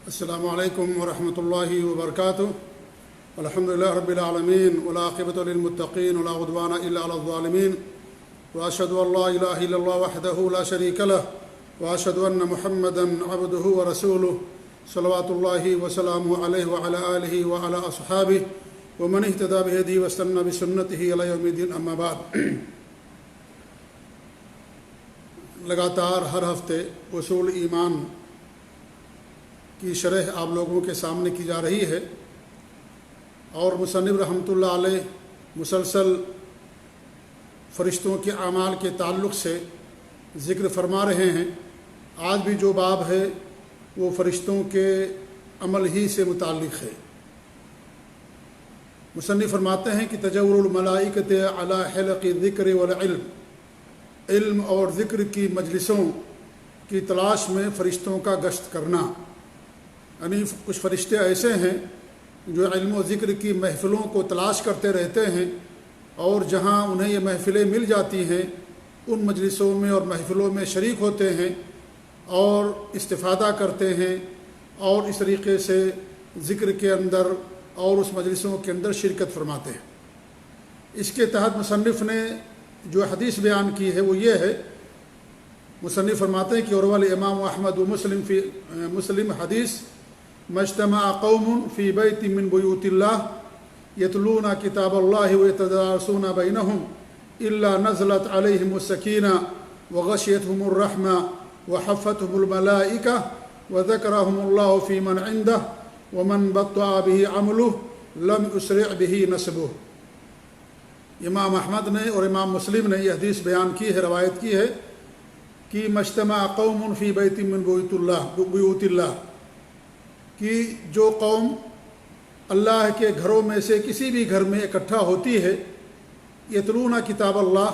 السلام علیکم ورحمۃ اللہ وبرکاتہ. الحمد للہ رب العالمین والعاقبۃ للمتقین ولا عدوان الا علی الظالمین واشهد ان لا الہ الا اللہ وحدہ لا شریک له واشهد ان محمدا عبدہ ورسولہ صلوات اللہ وسلامہ علیہ وعلی آلہ وعلی اصحابہ ومن اہتدی بہدیہ واستنى بسنتہ الی یوم الدین. اما بعد، لگاتار ہر ہفتے اصول ایمان کی شرح آپ لوگوں کے سامنے کی جا رہی ہے، اور مصنف رحمۃ اللہ علیہ مسلسل فرشتوں کے اعمال کے تعلق سے ذکر فرما رہے ہیں. آج بھی جو باب ہے وہ فرشتوں کے عمل ہی سے متعلق ہے. مصنف فرماتے ہیں کہ تجور الملائکۃ علی حلق الذکر والعلم، علم اور ذکر کی مجلسوں کی تلاش میں فرشتوں کا گشت کرنا. یعنی کچھ فرشتے ایسے ہیں جو علم و ذکر کی محفلوں کو تلاش کرتے رہتے ہیں، اور جہاں انہیں یہ محفلیں مل جاتی ہیں ان مجلسوں میں اور محفلوں میں شریک ہوتے ہیں اور استفادہ کرتے ہیں، اور اس طریقے سے ذکر کے اندر اور اس مجلسوں کے اندر شرکت فرماتے ہیں. اس کے تحت مصنف نے جو حدیث بیان کی ہے وہ یہ ہے. مصنف فرماتے ہیں کہ روى امام احمد و مسلم حدیث مجتمع قوم فی بیت من بیوت اللہ یتلون کتاب اللہ ویتدارسون بینہم الا نزلت علیہم السکینہ وغشیتہم الرحمہ وحفتہم الملائکہ وذکرہم اللہ فی من عندہ ومن بطأ بہ عملہ لم یسرع بہ نسبہ. امام احمد نے اور امام مسلم نے یہ حدیث بیان کی ہے، روایت کی ہے کہ مجتمع قوم فی بیت من بیوت اللہ، کہ جو قوم اللہ کے گھروں میں سے کسی بھی گھر میں اکٹھا ہوتی ہے، یتلون کتاب اللہ،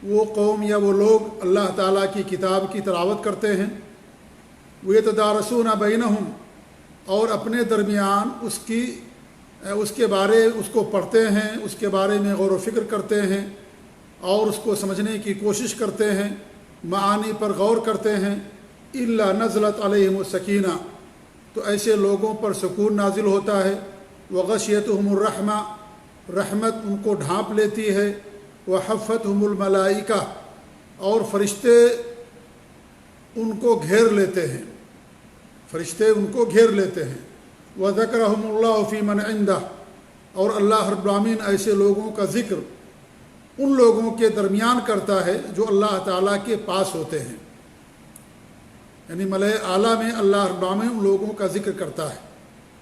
وہ قوم یا وہ لوگ اللہ تعالیٰ کی کتاب کی تلاوت کرتے ہیں، ویتدارسون بینہم، اور اپنے درمیان اس کو پڑھتے ہیں، اس کے بارے میں غور و فکر کرتے ہیں اور اس کو سمجھنے کی کوشش کرتے ہیں، معانی پر غور کرتے ہیں. الا نزلت علیہم السکینہ، تو ایسے لوگوں پر سکون نازل ہوتا ہے. وغشیتہم الرحمہ، رحمت ان کو ڈھانپ لیتی ہے. وحفتہم الملائکہ، اور فرشتے ان کو گھیر لیتے ہیں، وذکرہم اللہ فی من عندہ، اور اللہ رب العالمین ایسے لوگوں کا ذکر ان لوگوں کے درمیان کرتا ہے جو اللہ تعالیٰ کے پاس ہوتے ہیں. یعنی ملائے اعلیٰ میں اللہ رب العالمین ان لوگوں کا ذکر کرتا ہے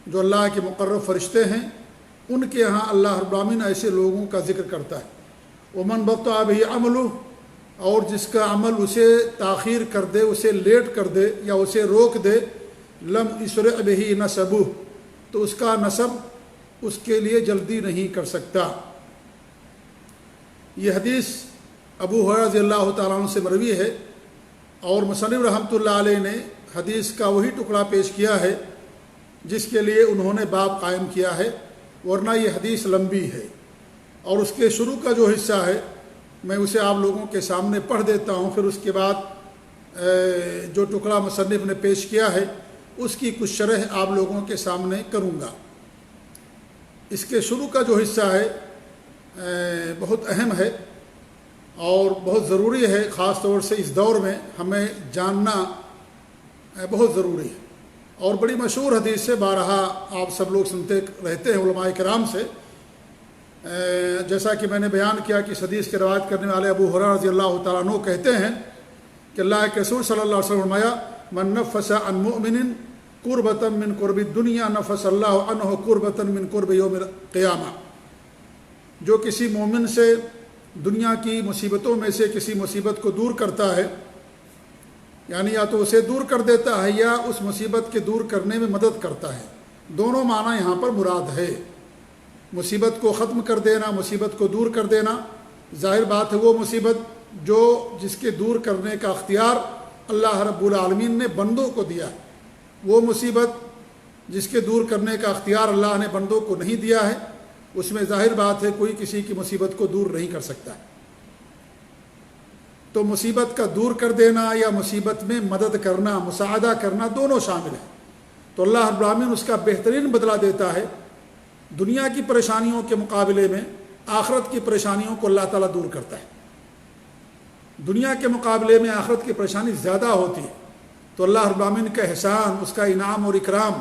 جو اللہ کے مقرب فرشتے ہیں، ان کے ہاں اللہ رب العالمین ایسے لوگوں کا ذکر کرتا ہے. ومن بطأ بہ عملہ، اور جس کا عمل اسے تاخیر کر دے، اسے لیٹ کر دے یا اسے روک دے، لم یسرع بہ نسبہ، تو اس کا نسب اس کے لیے جلدی نہیں کر سکتا. یہ حدیث ابو ہریرہ رضی اللہ تعالیٰ عنہ سے مروی ہے، اور مصنف رحمۃ اللہ علیہ نے حدیث کا وہی ٹکڑا پیش کیا ہے جس کے لیے انہوں نے باب قائم کیا ہے، ورنہ یہ حدیث لمبی ہے. اور اس کے شروع کا جو حصہ ہے میں اسے آپ لوگوں کے سامنے پڑھ دیتا ہوں، پھر اس کے بعد جو ٹکڑا مصنف نے پیش کیا ہے اس کی کچھ شرح آپ لوگوں کے سامنے کروں گا. اس کے شروع کا جو حصہ ہے بہت اہم ہے اور بہت ضروری ہے، خاص طور سے اس دور میں ہمیں جاننا بہت ضروری ہے. اور بڑی مشہور حدیث سے بارہا آپ سب لوگ سنتے رہتے ہیں علماء کرام سے. جیسا کہ میں نے بیان کیا کہ اس حدیث کے روایت کرنے والے ابو ہریرہ رضی اللہ تعالیٰ عنہ کہتے ہیں کہ اللہ کے رسول صلی اللہ علیہ وسلم فرمایا، من نفس عن مؤمن قربۃ من قرب الدنیا نفس اللہ عنہ قربۃ من قرب یوم القیامہ. جو کسی مومن سے دنیا کی مصیبتوں میں سے کسی مصیبت کو دور کرتا ہے، یعنی یا تو اسے دور کر دیتا ہے یا اس مصیبت کے دور کرنے میں مدد کرتا ہے. دونوں معنی یہاں پر مراد ہے. مصیبت کو ختم کر دینا، مصیبت کو دور کر دینا، ظاہر بات ہے وہ مصیبت جس کے دور کرنے کا اختیار اللہ رب العالمین نے بندوں کو دیا ہے. وہ مصیبت جس کے دور کرنے کا اختیار اللہ نے بندوں کو نہیں دیا ہے، اس میں ظاہر بات ہے کوئی کسی کی مصیبت کو دور نہیں کر سکتا. تو مصیبت کا دور کر دینا یا مصیبت میں مدد کرنا، مساعدہ کرنا، دونوں شامل ہیں. تو اللہ رب العالمین اس کا بہترین بدلہ دیتا ہے. دنیا کی پریشانیوں کے مقابلے میں آخرت کی پریشانیوں کو اللہ تعالیٰ دور کرتا ہے. دنیا کے مقابلے میں آخرت کی پریشانی زیادہ ہوتی ہے. تو اللہ رب العالمین کا احسان، اس کا انعام اور اکرام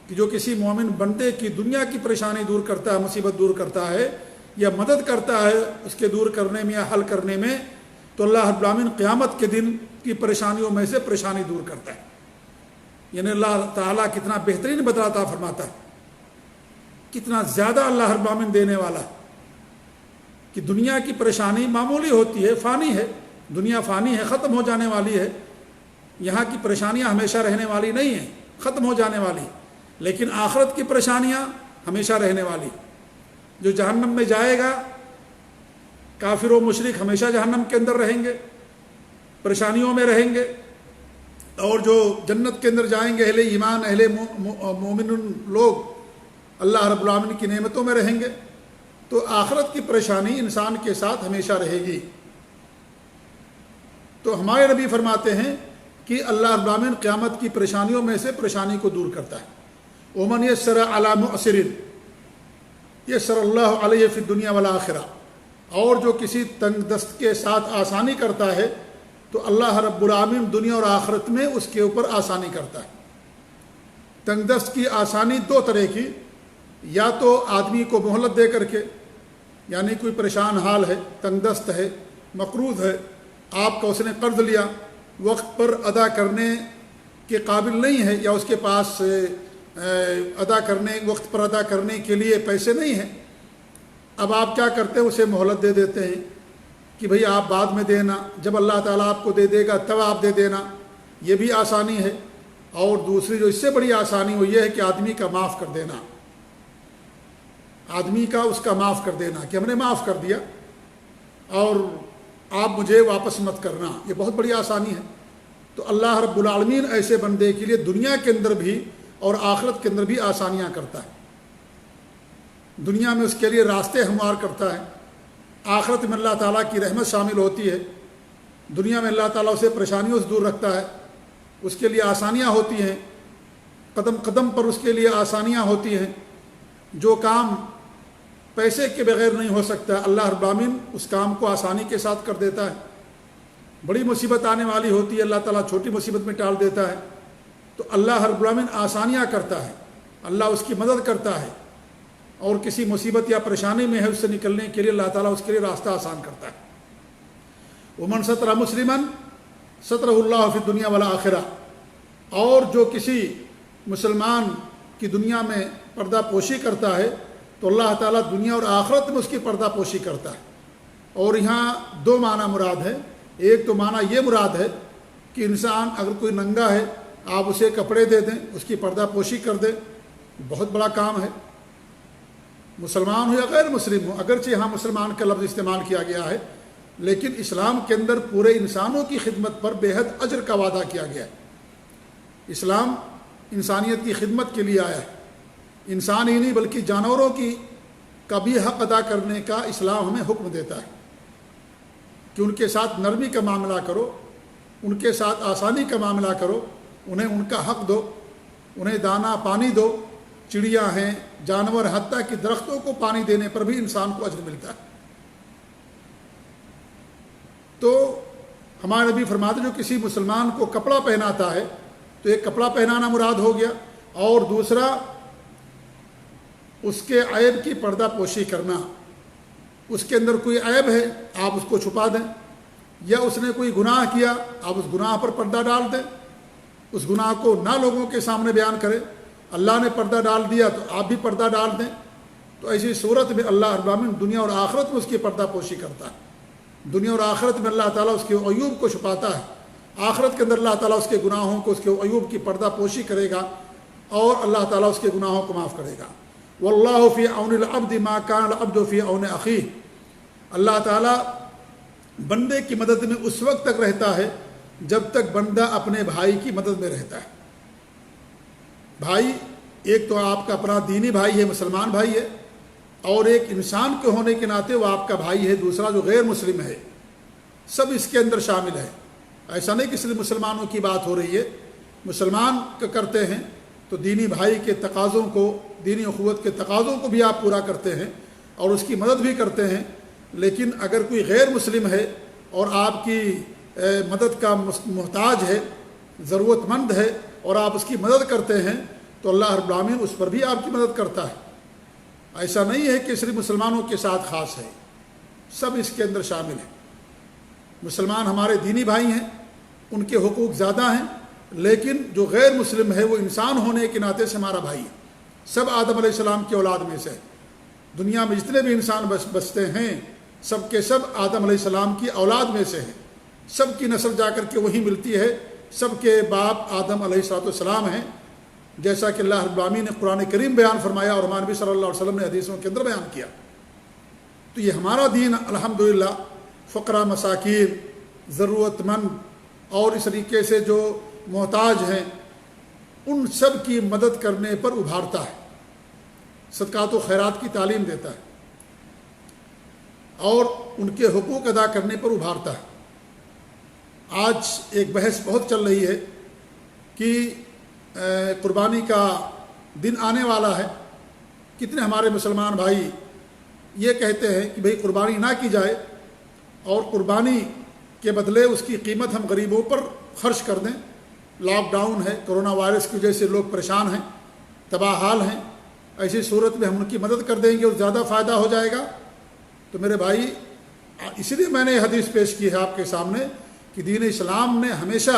کہ جو کسی مومن بندے کی دنیا کی پریشانی دور کرتا ہے، مصیبت دور کرتا ہے یا مدد کرتا ہے اس کے دور کرنے میں یا حل کرنے میں، تو اللہ رب العالمین قیامت کے دن کی پریشانیوں میں سے پریشانی دور کرتا ہے. یعنی اللہ تعالیٰ کتنا بہترین بدلہ عطا فرماتا ہے، کتنا زیادہ اللہ رب العالمین دینے والا ہے کہ دنیا کی پریشانی معمولی ہوتی ہے، فانی ہے، دنیا فانی ہے، ختم ہو جانے والی ہے. یہاں کی پریشانیاں ہمیشہ رہنے والی نہیں ہیں، ختم ہو جانے والی. لیکن آخرت کی پریشانیاں ہمیشہ رہنے والی. جو جہنم میں جائے گا، کافر و مشرک ہمیشہ جہنم کے اندر رہیں گے، پریشانیوں میں رہیں گے. اور جو جنت کے اندر جائیں گے، اہل ایمان، اہل مومن لوگ اللہ رب العالمین کی نعمتوں میں رہیں گے. تو آخرت کی پریشانی انسان کے ساتھ ہمیشہ رہے گی. تو ہمارے نبی فرماتے ہیں کہ اللہ رب العالمین قیامت کی پریشانیوں میں سے پریشانی کو دور کرتا ہے. ومن یسر علی معسر یسر اللہ علیہ فی الدنیا والآخرہ. اور جو کسی تنگ دست کے ساتھ آسانی کرتا ہے تو اللہ رب العالمین دنیا اور آخرت میں اس کے اوپر آسانی کرتا ہے. تنگ دست کی آسانی دو طرح کی، یا تو آدمی کو مہلت دے کر کے، یعنی کوئی پریشان حال ہے، تنگ دست ہے، مقروض ہے، آپ کا اس نے قرض لیا، وقت پر ادا کرنے کے قابل نہیں ہے، یا اس کے پاس وقت پر ادا کرنے کے لیے پیسے نہیں ہیں. اب آپ کیا کرتے ہیں؟ اسے مہلت دے دیتے ہیں کہ بھئی آپ بعد میں دینا، جب اللہ تعالیٰ آپ کو دے دے گا تب آپ دے دینا. یہ بھی آسانی ہے. اور دوسری جو اس سے بڑی آسانی وہ یہ ہے کہ آدمی کا معاف کر دینا، آدمی کا اس کا معاف کر دینا کہ ہم نے معاف کر دیا اور آپ مجھے واپس مت کرنا. یہ بہت بڑی آسانی ہے. تو اللہ رب العالمین ایسے بندے کے لیے دنیا کے اندر بھی اور آخرت کے اندر بھی آسانیاں کرتا ہے. دنیا میں اس کے لیے راستے ہموار کرتا ہے، آخرت میں اللہ تعالیٰ کی رحمت شامل ہوتی ہے. دنیا میں اللہ تعالیٰ اسے پریشانیوں سے دور رکھتا ہے، اس کے لیے آسانیاں ہوتی ہیں، قدم قدم پر اس کے لیے آسانیاں ہوتی ہیں. جو کام پیسے کے بغیر نہیں ہو سکتا، اللہ رب العالمین اس کام کو آسانی کے ساتھ کر دیتا ہے. بڑی مصیبت آنے والی ہوتی ہے، اللہ تعالیٰ چھوٹی مصیبت میں ٹال دیتا ہے. تو اللہ رب العالمین آسانیاں کرتا ہے، اللہ اس کی مدد کرتا ہے. اور کسی مصیبت یا پریشانی میں ہے اس سے نکلنے کے لیے اللہ تعالیٰ اس کے لیے راستہ آسان کرتا ہے. ومن ستر مسلما سترہ اللہ فی الدنیا والآخرہ. اور جو کسی مسلمان کی دنیا میں پردہ پوشی کرتا ہے تو اللہ تعالیٰ دنیا اور آخرت میں اس کی پردہ پوشی کرتا ہے. اور یہاں دو معنی مراد ہے. ایک تو معنی یہ مراد ہے کہ انسان اگر کوئی ننگا ہے آپ اسے کپڑے دے دیں، اس کی پردہ پوشی کر دیں، بہت بڑا کام ہے. مسلمان ہو یا غیر مسلم ہو، اگرچہ یہاں مسلمان کا لفظ استعمال کیا گیا ہے لیکن اسلام کے اندر پورے انسانوں کی خدمت پر بے حد اجر کا وعدہ کیا گیا ہے. اسلام انسانیت کی خدمت کے لیے آیا ہے. انسان ہی نہیں بلکہ جانوروں کی کا بھی حق ادا کرنے کا اسلام ہمیں حکم دیتا ہے کہ ان کے ساتھ نرمی کا معاملہ کرو، ان کے ساتھ آسانی کا معاملہ کرو، انہیں ان کا حق دو، انہیں دانہ پانی دو. چڑیاں ہیں، جانور، حتیٰ کہ درختوں کو پانی دینے پر بھی انسان کو اجر ملتا ہے. تو ہمارے نبی فرماتے جو کسی مسلمان کو کپڑا پہناتا ہے تو ایک کپڑا پہنانا مراد ہو گیا، اور دوسرا اس کے عیب کی پردہ پوشی کرنا. اس کے اندر کوئی عیب ہے آپ اس کو چھپا دیں، یا اس نے کوئی گناہ کیا آپ اس گناہ پر پردہ ڈال دیں، اس گناہ کو نہ لوگوں کے سامنے بیان کریں. اللہ نے پردہ ڈال دیا تو آپ بھی پردہ ڈال دیں. تو ایسی صورت میں اللہ رب العالمین دنیا اور آخرت میں اس کی پردہ پوشی کرتا ہے. دنیا اور آخرت میں اللہ تعالیٰ اس کے عیوب کو چھپاتا ہے. آخرت کے اندر اللہ تعالیٰ اس کے گناہوں کو، اس کے عیوب کی پردہ پوشی کرے گا اور اللہ تعالیٰ اس کے گناہوں کو معاف کرے گا. واللہ فی عون العبد ما کان العبد فی عون اخیہ. اللہ تعالیٰ بندے کی مدد میں اس وقت تک رہتا ہے جب تک بندہ اپنے بھائی کی مدد میں رہتا ہے. بھائی ایک تو آپ کا اپنا دینی بھائی ہے، مسلمان بھائی ہے، اور ایک انسان کے ہونے کے ناطے وہ آپ کا بھائی ہے. دوسرا جو غیر مسلم ہے، سب اس کے اندر شامل ہے. ایسا نہیں کہ صرف مسلمانوں کی بات ہو رہی ہے. مسلمان کرتے ہیں تو دینی بھائی کے تقاضوں کو، دینی اخوت کے تقاضوں کو بھی آپ پورا کرتے ہیں اور اس کی مدد بھی کرتے ہیں. لیکن اگر کوئی غیر مسلم ہے اور آپ کی مدد کا محتاج ہے، ضرورت مند ہے، اور آپ اس کی مدد کرتے ہیں تو اللہ رب العالمین اس پر بھی آپ کی مدد کرتا ہے. ایسا نہیں ہے کہ صرف مسلمانوں کے ساتھ خاص ہے، سب اس کے اندر شامل ہیں. مسلمان ہمارے دینی بھائی ہیں، ان کے حقوق زیادہ ہیں، لیکن جو غیر مسلم ہے وہ انسان ہونے کے ناطے سے ہمارا بھائی ہے. سب آدم علیہ السلام کی اولاد میں سے. دنیا میں جتنے بھی انسان بستے ہیں سب کے سب آدم علیہ السلام کی اولاد میں سے ہیں. سب کی نسل جا کر کے وہی ملتی ہے، سب کے باپ آدم علیہ السلام ہیں، جیسا کہ اللہ رب العالمین نے قرآن کریم بیان فرمایا اور ہمارے نبی صلی اللہ علیہ وسلم نے حدیثوں کے اندر بیان کیا. تو یہ ہمارا دین الحمدللہ فقراء، مساکین، ضرورت مند اور اس طریقے سے جو محتاج ہیں ان سب کی مدد کرنے پر ابھارتا ہے، صدقات و خیرات کی تعلیم دیتا ہے اور ان کے حقوق ادا کرنے پر ابھارتا ہے. آج ایک بحث بہت چل رہی ہے کہ قربانی کا دن آنے والا ہے. کتنے ہمارے مسلمان بھائی یہ کہتے ہیں کہ بھئی قربانی نہ کی جائے اور قربانی کے بدلے اس کی قیمت ہم غریبوں پر خرچ کر دیں. لاک ڈاؤن ہے، کرونا وائرس کی وجہ سے لوگ پریشان ہیں، تباہ حال ہیں، ایسی صورت میں ہم ان کی مدد کر دیں گے اور زیادہ فائدہ ہو جائے گا. تو میرے بھائی اسی لیے میں نے یہ حدیث پیش کی ہے آپ کے سامنے کہ دین اسلام نے ہمیشہ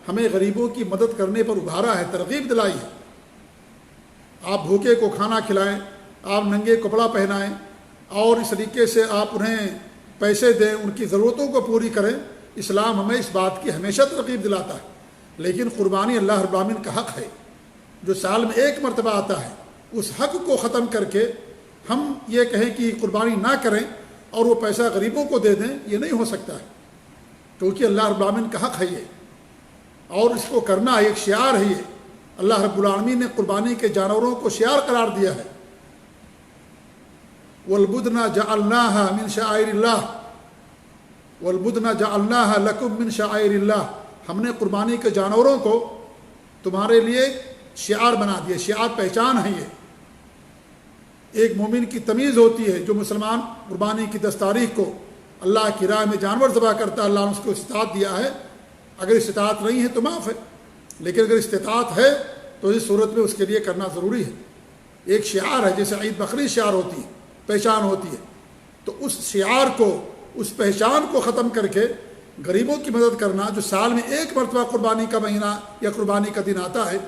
ہمیں غریبوں کی مدد کرنے پر ابھارا ہے، ترغیب دلائی ہے. آپ بھوکے کو کھانا کھلائیں، آپ ننگے کپڑا پہنائیں اور اس طریقے سے آپ انہیں پیسے دیں، ان کی ضرورتوں کو پوری کریں. اسلام ہمیں اس بات کی ہمیشہ ترغیب دلاتا ہے. لیکن قربانی اللہ رب العالمین کا حق ہے جو سال میں ایک مرتبہ آتا ہے. اس حق کو ختم کر کے ہم یہ کہیں کہ قربانی نہ کریں اور وہ پیسہ غریبوں کو دے دیں، یہ نہیں ہو سکتا ہے، کیونکہ اللہ رب العالمین کا حق ہے یہ اور اس کو کرنا ایک شعار ہے. یہ اللہ رب العالمین نے قربانی کے جانوروں کو شعار قرار دیا ہے. وَالْبُدْنَ جَعَلْنَاهَا مِنْ شَعَائِرِ اللَّهِ وَالْبُدْنَ جَعَلْنَاهَا لَكُمْ مِنْ شَعَائِرِ اللَّهِ. ہم نے قربانی کے جانوروں کو تمہارے لیے شعار بنا دیا. شعار پہچان ہے. یہ ایک مومن کی تمیز ہوتی ہے. جو مسلمان قربانی کی 10 تاریخ کو اللہ کی راہ میں جانور ذبح کرتا ہے، اللہ نے اس کو استطاعت دیا ہے. اگر استطاعت نہیں ہے تو معاف ہے، لیکن اگر استطاعت ہے تو اس صورت میں اس کے لیے کرنا ضروری ہے. ایک شعار ہے، جیسے عید بقرعید شعار ہوتی ہے، پہچان ہوتی ہے. تو اس شعار کو، اس پہچان کو ختم کر کے غریبوں کی مدد کرنا، جو سال میں ایک مرتبہ قربانی کا مہینہ یا قربانی کا دن آتا ہے،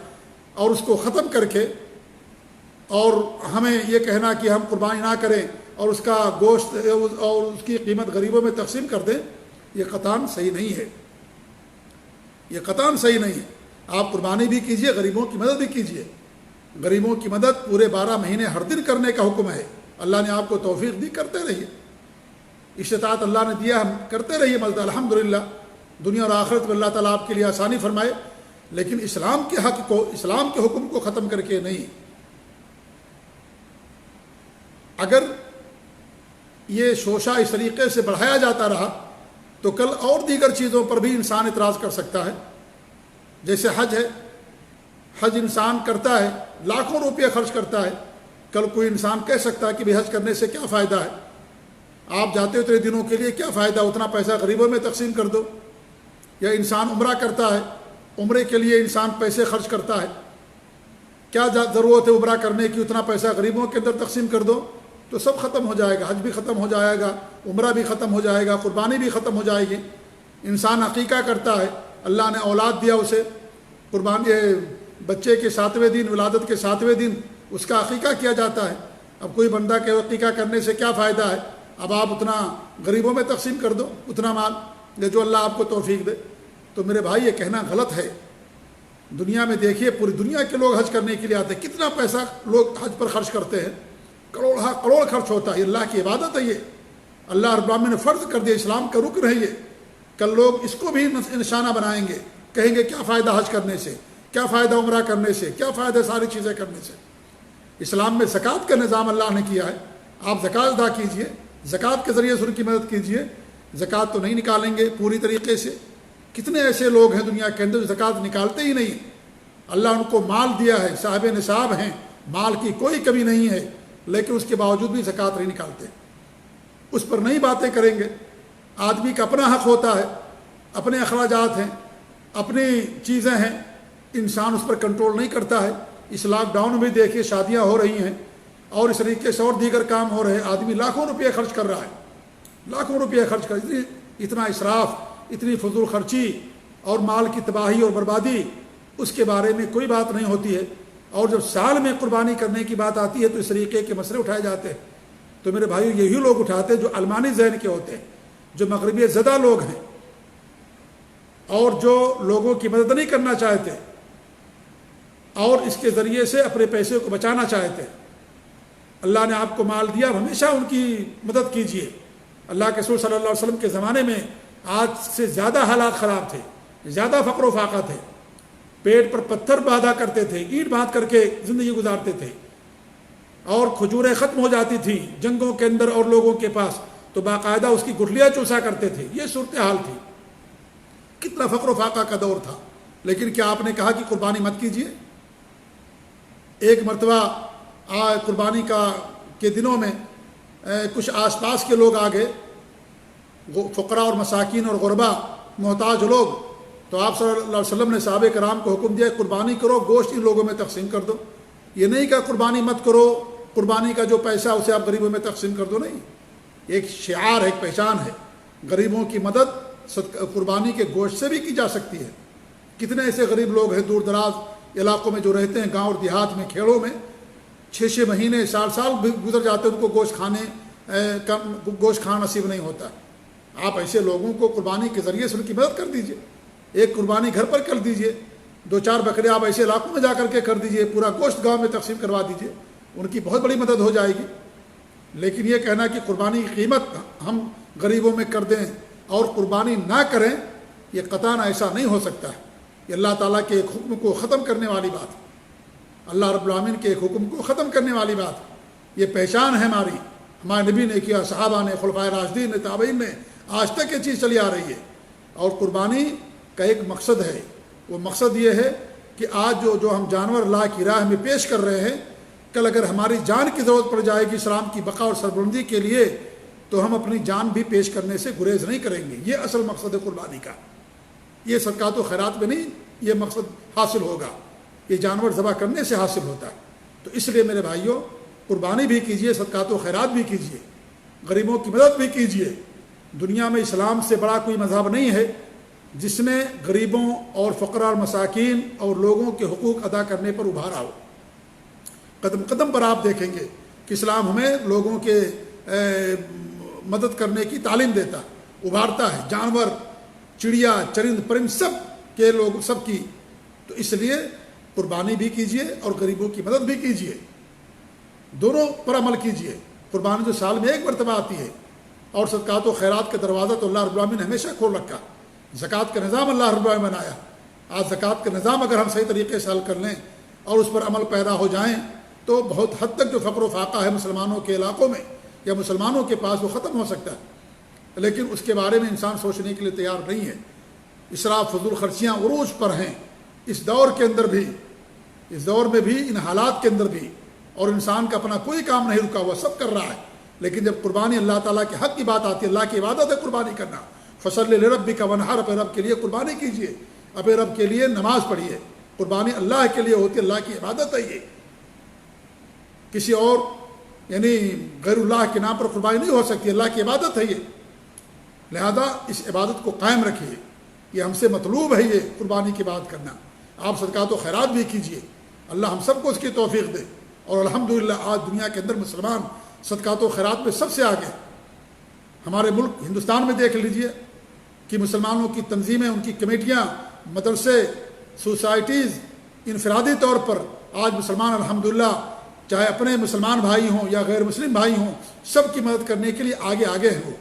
اور اس کو ختم کر کے اور ہمیں یہ کہنا کہ ہم قربانی نہ کریں اور اس کا گوشت اور اس کی قیمت غریبوں میں تقسیم کر دیں، یہ قطعاً صحیح نہیں ہے. یہ قطعاً صحیح نہیں ہے. آپ قربانی بھی کیجئے، غریبوں کی مدد بھی کیجئے. غریبوں کی مدد پورے 12 مہینے ہر دن کرنے کا حکم ہے. اللہ نے آپ کو توفیق دی، کرتے رہیے. استطاعت اللہ نے دیا، ہم کرتے رہیے. مدد الحمدللہ دنیا اور آخرت میں اللہ تعالیٰ آپ کے لیے آسانی فرمائے. لیکن اسلام کے حق کو، اسلام کے حکم کو ختم کر کے نہیں. اگر یہ شوشہ اس طریقے سے بڑھایا جاتا رہا تو کل اور دیگر چیزوں پر بھی انسان اعتراض کر سکتا ہے. جیسے حج ہے، حج انسان کرتا ہے، لاکھوں روپے خرچ کرتا ہے. کل کوئی انسان کہہ سکتا ہے کہ بھی حج کرنے سے کیا فائدہ ہے، آپ جاتے اتنے دنوں کے لیے کیا فائدہ، اتنا پیسہ غریبوں میں تقسیم کر دو. یا انسان عمرہ کرتا ہے، عمرے کے لیے انسان پیسے خرچ کرتا ہے، کیا ضرورت ہے عمرہ کرنے کی، اتنا پیسہ غریبوں کے اندر تقسیم کر دو تو سب ختم ہو جائے گا. حج بھی ختم ہو جائے گا، عمرہ بھی ختم ہو جائے گا، قربانی بھی ختم ہو جائے گی. انسان عقیقہ کرتا ہے، اللہ نے اولاد دیا اسے، قربانی بچے کے 7ویں دن، ولادت کے 7ویں دن اس کا عقیقہ کیا جاتا ہے. اب کوئی بندہ کہ عقیقہ کرنے سے کیا فائدہ ہے، اب آپ اتنا غریبوں میں تقسیم کر دو، اتنا مال جو اللہ آپ کو توفیق دے. تو میرے بھائی یہ کہنا غلط ہے. دنیا میں دیکھیے، پوری دنیا کے لوگ حج کرنے کے لیے آتے ہیں. کتنا پیسہ لوگ حج پر خرچ کرتے ہیں، کروڑ خرچ ہوتا ہے. یہ اللہ کی عبادت ہے. یہ اللہ رب العالمین نے فرض کر دیا، اسلام کا رکن ہے. یہ کل لوگ اس کو بھی نشانہ بنائیں گے، کہیں گے کیا فائدہ حج کرنے سے، کیا فائدہ عمرہ کرنے سے، کیا فائدہ ساری چیزیں کرنے سے. اسلام میں زکوٰۃ کا نظام اللہ نے کیا ہے. آپ زکوٰۃ ادا کیجئے، زکوٰۃ کے ذریعے سے ان کی مدد کیجئے. زکوٰۃ تو نہیں نکالیں گے پوری طریقے سے. کتنے ایسے لوگ ہیں دنیا کے اندر جو زکوٰۃ نکالتے ہی نہیں. اللہ ان کو مال دیا ہے، صاحب نصاب ہیں، مال کی کوئی کمی نہیں ہے، لیکن اس کے باوجود بھی زکوٰۃ نہیں نکالتے، اس پر نہیں باتیں کریں گے۔ آدمی کا اپنا حق ہوتا ہے، اپنے اخراجات ہیں، اپنی چیزیں ہیں، انسان اس پر کنٹرول نہیں کرتا ہے۔ اس لاک ڈاؤن میں دیکھیے شادیاں ہو رہی ہیں اور اس طریقے سے اور دیگر کام ہو رہے ہیں، آدمی لاکھوں روپے خرچ کر رہا ہے، لاکھوں روپے خرچ کر، اتنا اسراف، اتنی فضول خرچی اور مال کی تباہی اور بربادی، اس کے بارے میں کوئی بات نہیں ہوتی ہے۔ اور جب سال میں قربانی کرنے کی بات آتی ہے تو اس طریقے کے مسئلے اٹھائے جاتے ہیں۔ تو میرے بھائیو، یہی لوگ اٹھاتے ہیں جو علمانی ذہن کے ہوتے ہیں، جو مغربی زدہ لوگ ہیں اور جو لوگوں کی مدد نہیں کرنا چاہتے اور اس کے ذریعے سے اپنے پیسے کو بچانا چاہتے ہیں۔ اللہ نے آپ کو مال دیا، ہمیشہ ان کی مدد کیجیے۔ اللہ کے رسول صلی اللہ علیہ وسلم کے زمانے میں آج سے زیادہ حالات خراب تھے، زیادہ فقر و فاقہ تھے، پیٹ پر پتھر باندھا کرتے تھے، اینٹ باندھ کر کے زندگی گزارتے تھے، اور کھجوریں ختم ہو جاتی تھیں جنگوں کے اندر اور لوگوں کے پاس تو باقاعدہ اس کی گٹھلیاں چوسا کرتے تھے۔ یہ صورتحال تھی، کتنا فقر و فاقہ کا دور تھا۔ لیکن کیا آپ نے کہا کہ قربانی مت کیجیے؟ ایک مرتبہ قربانی کے دنوں میں کچھ آس پاس کے لوگ آ گئے، فقراء اور مساکین اور غربا، محتاج لوگ، تو آپ صلی اللہ علیہ وسلم نے صحابہ کرام کو حکم دیا قربانی کرو، گوشت ان لوگوں میں تقسیم کر دو۔ یہ نہیں کہ قربانی مت کرو، قربانی کا جو پیسہ اسے آپ غریبوں میں تقسیم کر دو، نہیں، ایک شعار ہے، ایک پہچان ہے۔ غریبوں کی مدد قربانی کے گوشت سے بھی کی جا سکتی ہے۔ کتنے ایسے غریب لوگ ہیں دور دراز علاقوں میں جو رہتے ہیں، گاؤں اور دیہات میں، کھیڑوں میں، 6 مہینے، سال بھی گزر جاتے ہیں، ان کو گوشت کھانا نصیب نہیں ہوتا۔ آپ ایسے لوگوں کو قربانی کے ذریعے سے ان کی مدد کر دیجئے، ایک قربانی گھر پر کر دیجئے، 2-4 بکرے آپ ایسے علاقوں میں جا کر کے کر دیجئے، پورا گوشت گاؤں میں تقسیم کروا دیجئے، ان کی بہت بڑی مدد ہو جائے گی۔ لیکن یہ کہنا کہ قربانی کی قیمت ہم غریبوں میں کر دیں اور قربانی نہ کریں، یہ قطعاً ایسا نہیں ہو سکتا ہے۔ یہ اللہ تعالیٰ کے ایک حکم کو ختم کرنے والی بات ہے، اللہ رب العالمین کے ایک حکم کو ختم کرنے والی بات ہے۔ یہ پہچان ہے ہماری، ہمارے نبی نے کیا، صحابہ نے، خلفائے راشدین نے، تابعین نے، آج تک یہ چیز چلی آ رہی ہے۔ اور قربانی کا ایک مقصد ہے، وہ مقصد یہ ہے کہ آج جو ہم جانور اللہ کی راہ میں پیش کر رہے ہیں، کل اگر ہماری جان کی ضرورت پڑ جائے گی اسلام کی بقا اور سربلندی کے لیے تو ہم اپنی جان بھی پیش کرنے سے گریز نہیں کریں گے۔ یہ اصل مقصد ہے قربانی کا، یہ صدقات و خیرات میں نہیں یہ مقصد حاصل ہوگا، یہ جانور ذبح کرنے سے حاصل ہوتا ہے۔ تو اس لیے میرے بھائیوں، قربانی بھی کیجیے، صدقات و خیرات بھی کیجیے، غریبوں کی مدد بھی کیجیے۔ دنیا میں اسلام سے بڑا کوئی مذہب نہیں ہے جس نے غریبوں اور فقراء اور مساکین اور لوگوں کے حقوق ادا کرنے پر ابھارا ہو۔ قدم قدم پر آپ دیکھیں گے کہ اسلام ہمیں لوگوں کے مدد کرنے کی تعلیم دیتا ہے، ابھارتا ہے، جانور، چڑیا، چرند، پرند، سب کے لوگ، سب کی۔ تو اس لیے قربانی بھی کیجیے اور غریبوں کی مدد بھی کیجیے، دونوں پر عمل کیجیے۔ قربانی جو سال میں ایک مرتبہ آتی ہے، اور صدقات و خیرات کا دروازہ تو اللہ رب العالمین نے ہمیشہ کھول رکھا۔ زکوٰۃ کا نظام اللہ رب العالمین نے بنایا۔ آج زکوٰۃ کا نظام اگر ہم صحیح طریقے سے حل کر لیں اور اس پر عمل پیدا ہو جائیں تو بہت حد تک جو فقر و فاقہ ہے مسلمانوں کے علاقوں میں یا مسلمانوں کے پاس، وہ ختم ہو سکتا ہے۔ لیکن اس کے بارے میں انسان سوچنے کے لیے تیار نہیں ہے۔ اسراف، فضول خرچیاں عروج پر ہیں اس دور کے اندر بھی، اس دور میں بھی، ان حالات کے اندر بھی، اور انسان کا اپنا کوئی کام نہیں رکا ہوا، سب کر رہا ہے۔ لیکن جب قربانی اللہ تعالیٰ کے حق کی بات آتی ہے، اللہ کی عبادت ہے قربانی کرنا، فصل لربک وانحر، اپنے رب کے لیے قربانی کیجیے، اپنے رب کے لیے نماز پڑھیے۔ قربانی اللہ کے لیے ہوتی ہے، اللہ کی عبادت ہے۔ یہ کسی اور یعنی غیر اللہ کے نام پر قربانی نہیں ہو سکتی، اللہ کی عبادت ہے یہ۔ لہذا اس عبادت کو قائم رکھیے، یہ ہم سے مطلوب ہے، یہ قربانی کی بات کرنا۔ آپ صدقات و خیرات بھی کیجیے، اللہ ہم سب کو اس کی توفیق دے۔ اور الحمدللہ آج دنیا کے اندر مسلمان صدقات و خیرات میں سب سے آگے۔ ہمارے ملک ہندوستان میں دیکھ لیجئے کہ مسلمانوں کی تنظیمیں، ان کی کمیٹیاں، مدرسے، سوسائٹیز انفرادی طور پر آج مسلمان الحمدللہ چاہے اپنے مسلمان بھائی ہوں یا غیر مسلم بھائی ہوں، سب کی مدد کرنے کے لیے آگے آگے ہیں، وہ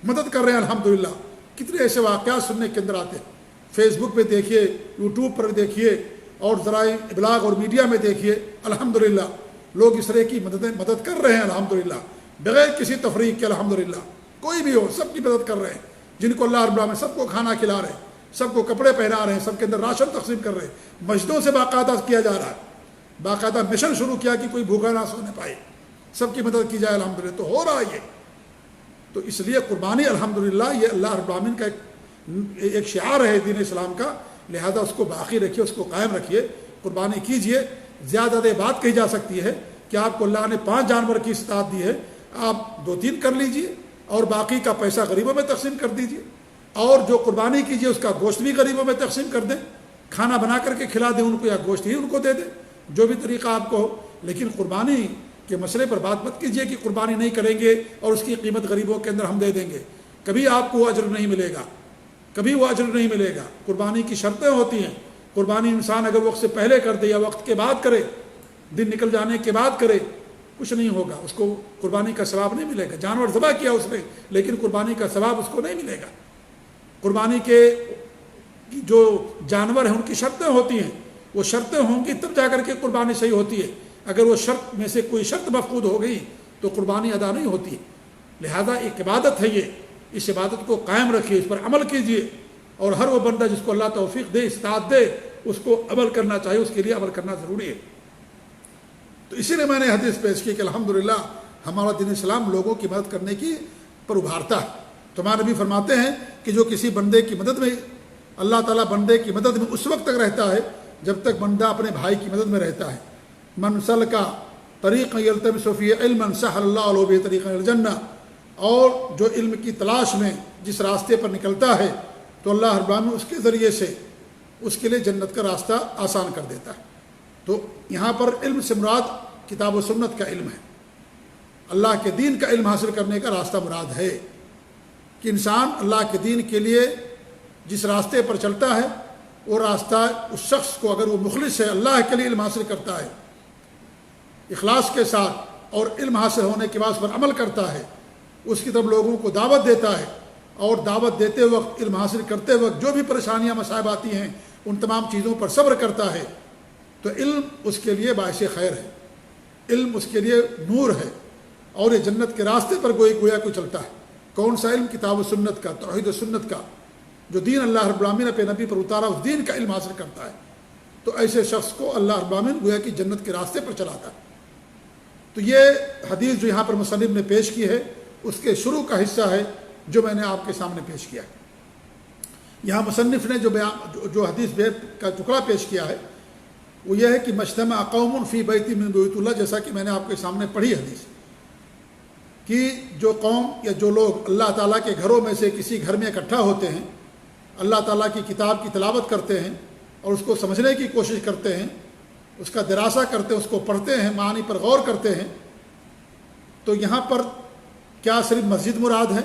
مدد کر رہے ہیں الحمدللہ۔ کتنے ایسے واقعات سننے کے اندر آتے ہیں، فیس بک پہ دیکھیے، یوٹیوب پر دیکھیے، اور ذرائع ابلاغ اور میڈیا میں دیکھیے، الحمدللہ لوگ اس طرح کی مدد کر رہے ہیں الحمدللہ، بغیر کسی تفریق کے۔ الحمدللہ کوئی بھی ہو، سب کی مدد کر رہے ہیں، جن کو اللہ رب العالمین سب کو کھانا کھلا رہے ہیں، سب کو کپڑے پہنا رہے ہیں، سب کے اندر راشن تقسیم کر رہے ہیں، مسجدوں سے باقاعدہ کیا جا رہا ہے، باقاعدہ مشن شروع کیا کہ کوئی بھوکا نہ سونے پائے، سب کی مدد کی جائے، الحمدللہ تو ہو رہا ہے یہ۔ تو اس لیے قربانی الحمدللہ یہ اللہ رب العالمین کا ایک شعار ہے دین اسلام کا، لہذا اس کو باقی رکھیے، اس کو قائم رکھیے، قربانی کیجئے۔ زیادہ دیر بات کہی جا سکتی ہے کہ آپ کو اللہ نے 5 جانور کی استطاعت دی ہے، آپ 2-3 کر لیجئے اور باقی کا پیسہ غریبوں میں تقسیم کر دیجئے، اور جو قربانی کیجئے اس کا گوشت بھی غریبوں میں تقسیم کر دیں، کھانا بنا کر کے کھلا دیں ان کو، یا گوشت ہی ان کو دے دیں، جو بھی طریقہ آپ کو ہو۔ لیکن قربانی کے مسئلے پر بات مت کیجئے کہ قربانی نہیں کریں گے اور اس کی قیمت غریبوں کے اندر ہم دے دیں گے، کبھی آپ کو اجر نہیں ملے گا، کبھی وہ اجر نہیں ملے گا۔ قربانی کی شرطیں ہوتی ہیں، قربانی انسان اگر وقت سے پہلے کر دے یا وقت کے بعد کرے، دن نکل جانے کے بعد کرے، کچھ نہیں ہوگا، اس کو قربانی کا ثواب نہیں ملے گا۔ جانور ذبح کیا اس نے لیکن قربانی کا ثواب اس کو نہیں ملے گا۔ قربانی کے جو جانور ہیں ان کی شرطیں ہوتی ہیں، وہ شرطیں ہوں گی تب جا کر کے قربانی صحیح ہوتی ہے، اگر وہ شرط میں سے کوئی شرط مفقود ہو گئی تو قربانی ادا نہیں ہوتی۔ لہذا ایک عبادت ہے یہ، اس عبادت کو قائم رکھیے، اس پر عمل کیجیے، اور ہر وہ بندہ جس کو اللہ توفیق دے، استطاعت دے، اس کو عمل کرنا چاہیے، اس کے لیے عمل کرنا ضروری ہے۔ تو اسی لیے میں نے حدیث پیش کی کہ الحمدللہ ہمارا دین اسلام لوگوں کی مدد کرنے کی پر ابھارتا ہے۔ تو ہمارے نبی فرماتے ہیں کہ جو کسی بندے کی مدد میں، اللہ تعالیٰ بندے کی مدد میں اس وقت تک رہتا ہے جب تک بندہ اپنے بھائی کی مدد میں رہتا ہے۔ من سلکا طریقا یلتمس فیہ علما سہل اللہ له بہ طریقا الی الجنہ، اور جو علم کی تلاش میں جس راستے پر نکلتا ہے تو اللہ رب العالمین اس کے ذریعے سے اس کے لیے جنت کا راستہ آسان کر دیتا ہے۔ تو یہاں پر علم سے مراد کتاب و سنت کا علم ہے، اللہ کے دین کا علم حاصل کرنے کا راستہ مراد ہے، کہ انسان اللہ کے دین کے لیے جس راستے پر چلتا ہے وہ راستہ اس شخص کو، اگر وہ مخلص ہے، اللہ کے لیے علم حاصل کرتا ہے اخلاص کے ساتھ، اور علم حاصل ہونے کے بعد اس پر عمل کرتا ہے، اس کی طرف لوگوں کو دعوت دیتا ہے، اور دعوت دیتے وقت، علم حاصل کرتے وقت جو بھی پریشانیاں مصائب آتی ہیں ان تمام چیزوں پر صبر کرتا ہے، تو علم اس کے لیے باعث خیر ہے، علم اس کے لیے نور ہے، اور یہ جنت کے راستے پر گویا کوئی چلتا ہے۔ کون سا علم؟ کتاب و سنت کا، توحید و سنت کا، جو دین اللہ رب العالمین نے اپنے نبی پر اتارا، اس دین کا علم حاصل کرتا ہے، تو ایسے شخص کو اللہ رب العالمین گویا کہ جنت کے راستے پر چلاتا ہے۔ تو یہ حدیث جو یہاں پر مصنف نے پیش کی ہے اس کے شروع کا حصہ ہے جو میں نے آپ کے سامنے پیش کیا ہے۔ یہاں مصنف نے جو حدیث کا ٹکڑا پیش کیا ہے وہ یہ ہے کہ مجتمع قوم فی بیت من بیوت اللہ، جیسا کہ میں نے آپ کے سامنے پڑھی حدیث، کہ جو قوم یا جو لوگ اللہ تعالیٰ کے گھروں میں سے کسی گھر میں اکٹھا ہوتے ہیں، اللہ تعالیٰ کی کتاب کی تلاوت کرتے ہیں اور اس کو سمجھنے کی کوشش کرتے ہیں، اس کا دراسہ کرتے ہیں، اس کو پڑھتے ہیں، معانی پر غور کرتے ہیں، تو یہاں پر کیا صرف مسجد مراد ہے